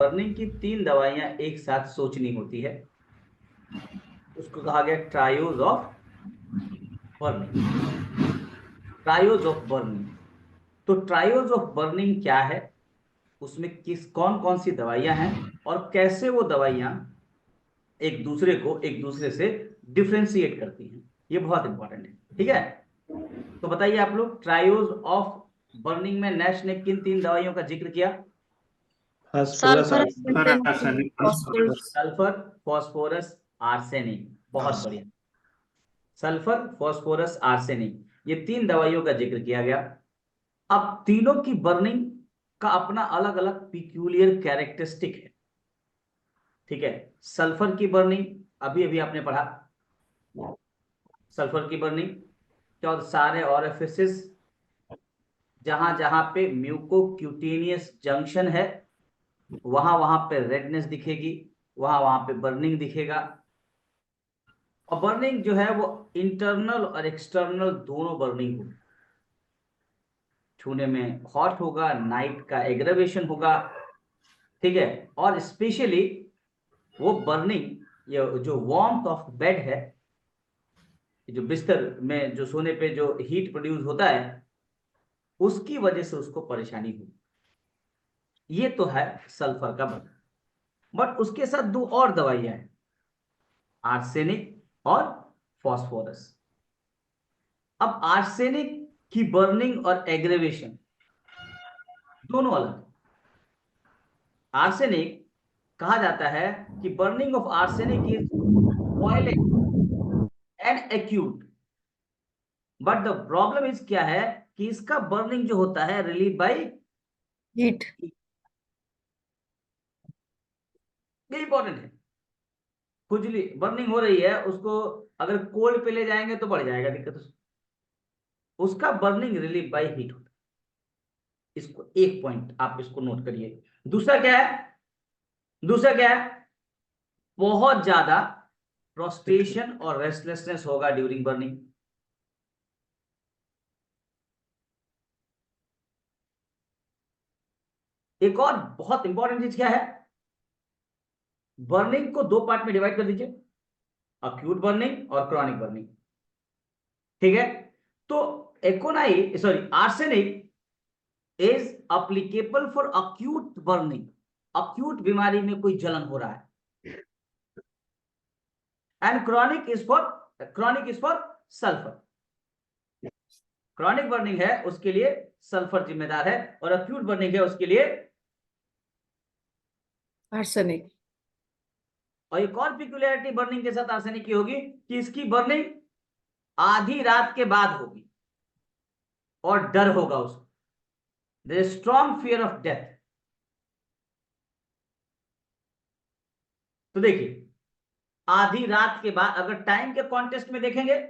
Burning की 3 दवाइयां एक साथ सोचनी होती है, उसको कहा गया triose of burning. Triose of burning. तो ट्रायोज ऑफ बर्निंग क्या है, उसमें किस कौन कौन सी दवाइयां हैं और कैसे वो दवाइयां एक दूसरे से डिफ्रेंशिएट करती हैं, ये बहुत इंपॉर्टेंट है। ठीक है, तो बताइए आप लोग, ट्रायोज ऑफ बर्निंग में नैश ने किन 3 दवाइयों का जिक्र किया? Phosphorus sulphur arsenic phosphorus. Sulphur, phosphorus, arsenic. बहुत बढ़िया। सल्फर, फास्फोरस, आर्सेनिक, ये 3 दवाइयों का जिक्र किया गया। अब तीनों की बर्निंग का अपना अलग अलग पिक्यूलियर कैरेक्टरिस्टिक है। ठीक है, सल्फर की बर्निंग अभी अभी आपने पढ़ा। सल्फर की बर्निंग क्या होता, सारे ऑरिफिसेस जहां जहां पे म्यूकोक्यूटेनियस जंक्शन है वहां वहां पे रेडनेस दिखेगी, वहां वहां पे बर्निंग दिखेगा। और बर्निंग जो है वो इंटरनल और एक्सटर्नल दोनों बर्निंग होगी। छूने में हॉट होगा, नाइट का एग्रेवेशन होगा। ठीक है, और स्पेशली वो बर्निंग, ये जो वार्मथ ऑफ बेड है, जो बिस्तर में जो सोने पे जो हीट प्रोड्यूस होता है, उसकी वजह से उसको परेशानी हुई। ये तो है सल्फर का बर्न। बट उसके साथ 2 और दवाइयां हैं, आर्सेनिक और फास्फोरस। अब आर्सेनिक की बर्निंग और एग्रेवेशन दोनों अलग। आर्सेनिक कहा जाता है कि burning of arsenic is violent and acute, but the problem is क्या है कि इसका बर्निंग जो होता है रिलीव बाय हीट। ये इंपॉर्टेंट है। खुजली बर्निंग हो रही है, उसको अगर कोल्ड पे ले जाएंगे तो बढ़ जाएगा दिक्कत। उसका बर्निंग रिलीव बाय हीट होता है। इसको एक पॉइंट आप इसको नोट करिए। दूसरा क्या है? दूसरा क्या है? बहुत ज्यादा प्रोस्ट्रेशन और रेस्टलेसनेस होगा ड्यूरिंग बर्निंग। एक और बहुत इंपॉर्टेंट चीज क्या है, बर्निंग को 2 पार्ट में डिवाइड कर दीजिए, अक्यूट बर्निंग और क्रॉनिक बर्निंग। ठीक है, तो aconite sorry arsenic is applicable for acute burning, acute बीमारी में कोई जलन हो रहा है। And chronic is for sulphur. Chronic burning है उसके लिए सल्फर जिम्मेदार है, और अक्यूट बर्निंग है उसके लिए आर्सेनिक। और एक और पिक्युलरिटी बर्निंग के साथ आर्सेनिक की होगी कि इसकी बर्निंग आधी रात के बाद होगी और डर होगा उसको, there is strong fear of death. तो देखिए, आधी रात के बाद अगर टाइम के कॉन्टेस्ट में देखेंगे,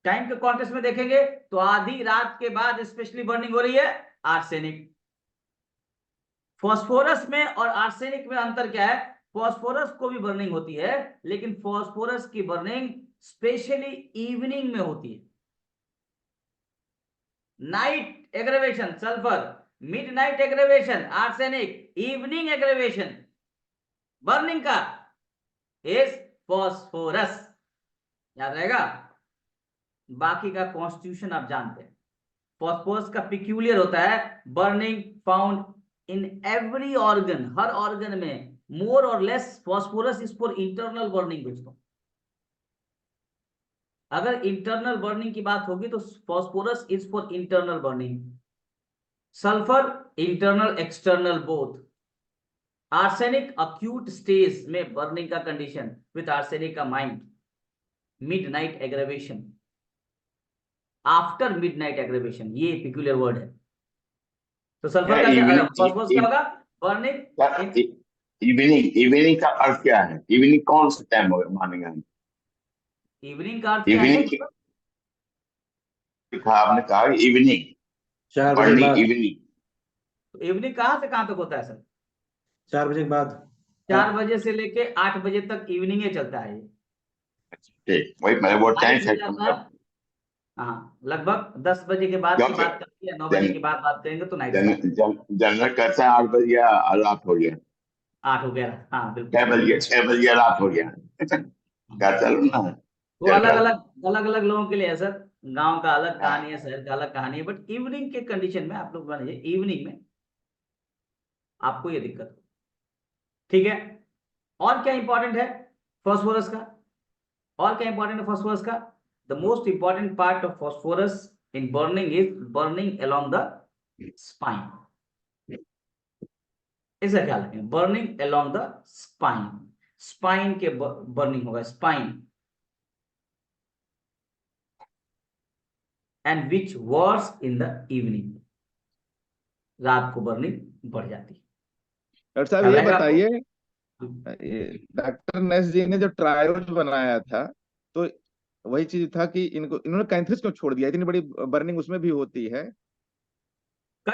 टाइम के कॉन्टेस्ट में देखेंगे तो आधी रात के बाद स्पेशली बर्निंग हो रही है आर्सेनिक। फास्फोरस में और आर्सेनिक में अंतर क्या है? फास्फोरस को भी बर्निंग होती है, लेकिन फास्फोरस की बर्निंग स्पेशली इवनिंग में होती है। Night aggravation sulphur, mid night aggravation arsenic, evening aggravation burning का इज फास्फोरस। याद रहेगा। बाकी का कॉन्स्टिट्यूशन आप जानते हैं। फास्फोरस का पिक्यूलियर होता है burning found in every organ, her organ में मोर और less phosphorus is for internal burning. दोस्तों, अगर इंटरनल बर्निंग की बात होगी तो phosphorus is for internal burning, sulphur internal external both. Arsenic acute stage में बर्निंग का कंडीशन विथ आर्सेनिक का mind mid night aggravation, after mid night aggravation, ये पिक्यूलियर वर्ड है। तो सल्फर का क्या, फास्फोरस क्या होगा? बर्निंग। इवनिंग इवनिंग का अर्थ क्या है? इवनिंग कौन सा टाइम होगा मानेंगे? इवनिंग का अर्थ क्या है? इवनिंग लिखा आपने कहा इवनिंग, 4 बजे के बर्निंग बाद। इवनिंग। तो इवनिंग कहां से कहां तक होता है सर? 4 बजे के बाद। 4 बजे से लेके 8 बजे तक इवनिंग ही चलता है ये। ठीक, वही मैं वो टाइम 22 हो सेट जाता है। मतलब। हाँ, लगभग 10 बजे के बाद की क्योंकि बात करते हैं, 9 बजे जन, के बाद बात करेंगे तो नाइट जन, स्टार्ट। जन, जनरल कहते हैं 8 बजे या रात हो गया। 8 हो गया, हाँ बिल्कुल। 6 बजे रात हो गया। क्या चलो ना, वो अलग अलग लोगों के लिए है सर, गांव का अलग कहानी है, शहर का अलग कहानी है, बट इवनिंग के कंडीशन में आप लोग मानिए इवनिंग में आपको ये दिक्कत हो, ठीक है। और क्या इंपॉर्टेंट है फास्फोरस का, और क्या इंपॉर्टेंट है फास्फोरस का? The most important part of phosphorus in burning is burning along the spine. इसका ख्याल रखें, burning along the spine, spine के बर्निंग होगा, spine, and which worse in the evening, रात को बर्निंग बढ़ जाती है। डॉक्टर साहब ख्याल ये आएगा आपको? बताइए, डॉक्टर नेस जी ने जो ट्रायोज बनाया था, तो वही चीज था कि इन्होंने कैंथस क्यों छोड़ दिया? इतनी बड़ी बर्निंग उसमें भी होती है,